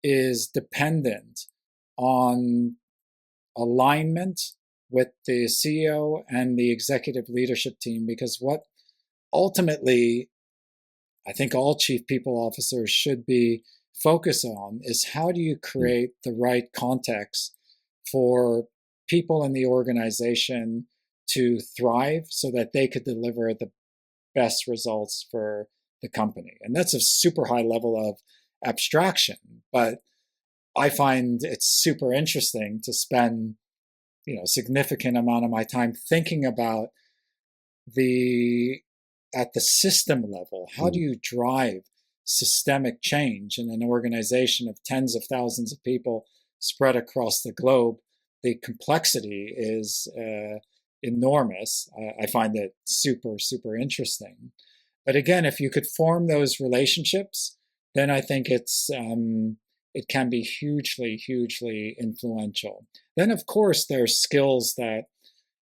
is dependent on alignment with the CEO and the executive leadership team, because what ultimately I think all chief people officers should be focused on is how do you create the right context for people in the organization to thrive so that they could deliver the best results for the company. And that's a super high level of abstraction, but I find it's super interesting to spend, a significant amount of my time thinking about the at the system level. How do you drive systemic change in an organization of tens of thousands of people spread across the globe? The complexity is enormous. I find it super, super interesting. But again, if you could form those relationships, then I think it can be hugely, hugely influential. Then, of course, there's skills that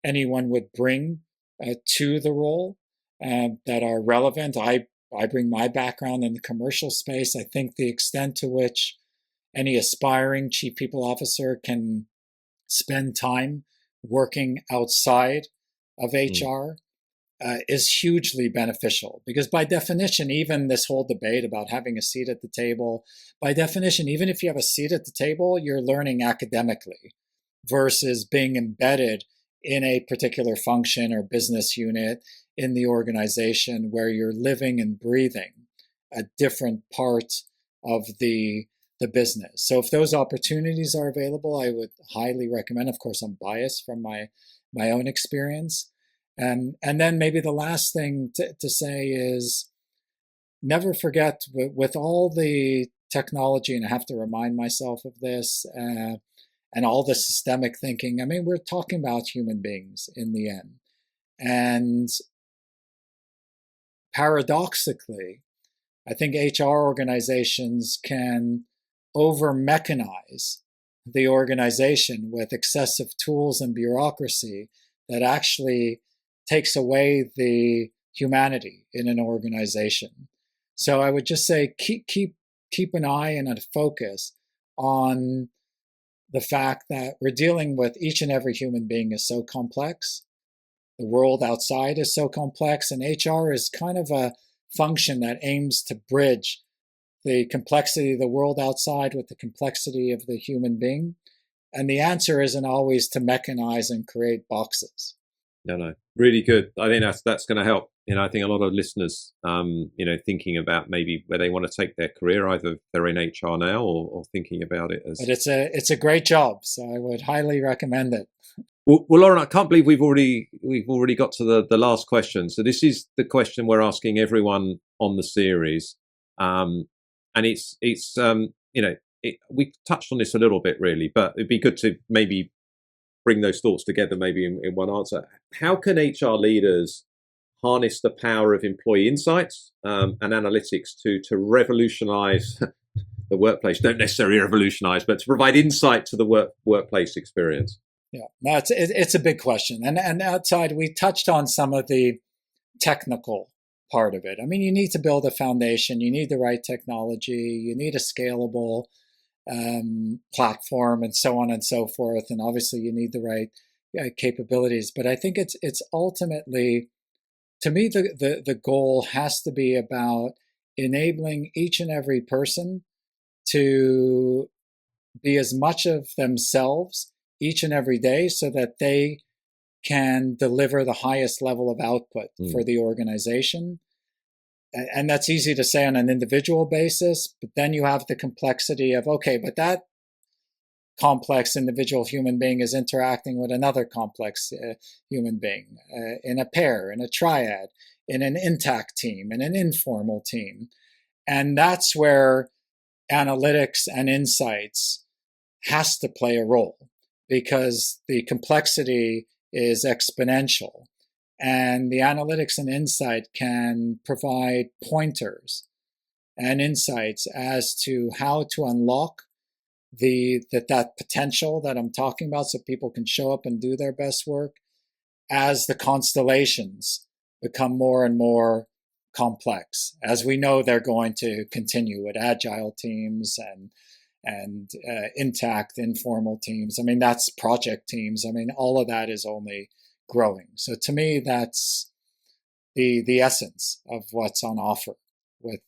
anyone would bring to the role that are relevant. I bring my background in the commercial space. I think the extent to which any aspiring chief people officer can spend time working outside of HR is hugely beneficial, because by definition, even this whole debate about having a seat at the table, by definition, even if you have a seat at the table, you're learning academically versus being embedded in a particular function or business unit in the organization where you're living and breathing a different part of the business. So if those opportunities are available, I would highly recommend. Of course, I'm biased from my own experience. And then maybe the last thing to say is never forget, with all the technology, and I have to remind myself of this, and all the systemic thinking, I mean, we're talking about human beings in the end. And paradoxically, I think HR organizations can over-mechanize the organization with excessive tools and bureaucracy that actually takes away the humanity in an organization. So I would just say keep an eye and a focus on the fact that we're dealing with each and every human being is so complex. The world outside is so complex, and HR is kind of a function that aims to bridge the complexity of the world outside with the complexity of the human being. And the answer isn't always to mechanize and create boxes. No, really good. I think that's going to help. I think a lot of listeners, thinking about maybe where they want to take their career, either they're in HR now or thinking about it as. But it's a great job, so I would highly recommend it. Well, Loren, I can't believe we've already got to the last question. So this is the question we're asking everyone on the series, and we touched on this a little bit really, but it'd be good to maybe bring those thoughts together maybe in one answer. How can HR leaders harness the power of employee insights and analytics to revolutionize the workplace? Don't necessarily revolutionize, but to provide insight to the workplace experience. Yeah, no, it's a big question. And outside, we touched on some of the technical part of it. I mean, you need to build a foundation. You need the right technology. You need a scalable platform, and so on and so forth. And obviously, you need the right capabilities. But I think it's ultimately, to me, the goal has to be about enabling each and every person to be as much of themselves each and every day so that they can deliver the highest level of output for the organization. And that's easy to say on an individual basis, but then you have the complexity of, okay, but that complex individual human being is interacting with another complex human being in a pair, in a triad, in an intact team, in an informal team. And that's where analytics and insights has to play a role, because the complexity is exponential. And the analytics and insight can provide pointers and insights as to how to unlock that potential that I'm talking about, so people can show up and do their best work as the constellations become more and more complex. As we know, they're going to continue with agile teams and intact informal teams. I mean, that's project teams. I mean, all of that is only growing. So to me, that's the essence of what's on offer with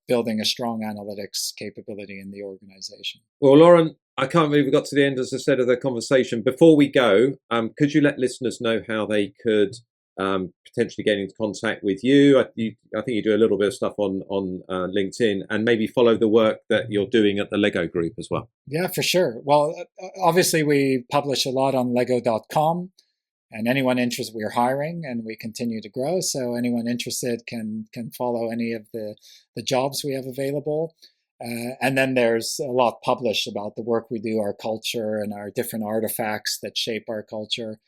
building a strong analytics capability in the organization. Well, Loren, I can't believe we got to the end, as I said, of the conversation. Before we go, could you let listeners know how they could potentially get into contact with you? I think you do a little bit of stuff on LinkedIn, and maybe follow the work that you're doing at the Lego Group as well. Yeah, for sure. Well, obviously we publish a lot on lego.com, and anyone interested, we're hiring and we continue to grow. So anyone interested can follow any of the jobs we have available. And then there's a lot published about the work we do, our culture, and our different artifacts that shape our culture.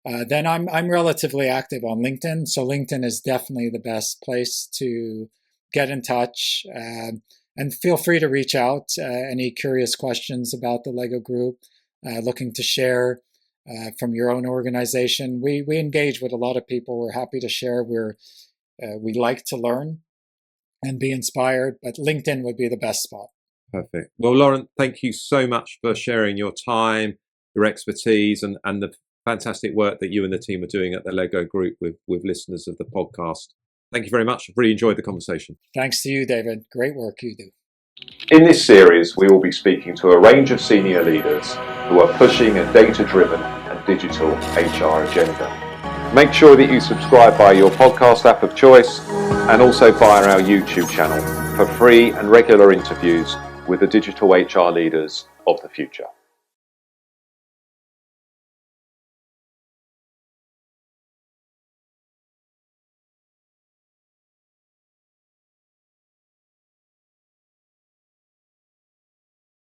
Then I'm relatively active on LinkedIn. So LinkedIn is definitely the best place to get in touch. And feel free to reach out, any curious questions about the Lego Group, looking to share from your own organization. We engage with a lot of people. We're happy to share. We like to learn and be inspired, but LinkedIn would be the best spot. Perfect. Well, Loren, thank you so much for sharing your time, your expertise, and the fantastic work that you and the team are doing at the Lego Group with listeners of the podcast. Thank you very much. I've really enjoyed the conversation. Thanks to you, David. Great work you do. In this series, we will be speaking to a range of senior leaders who are pushing a data-driven and digital HR agenda. Make sure that you subscribe via your podcast app of choice, and also via our YouTube channel for free and regular interviews with the digital HR leaders of the future.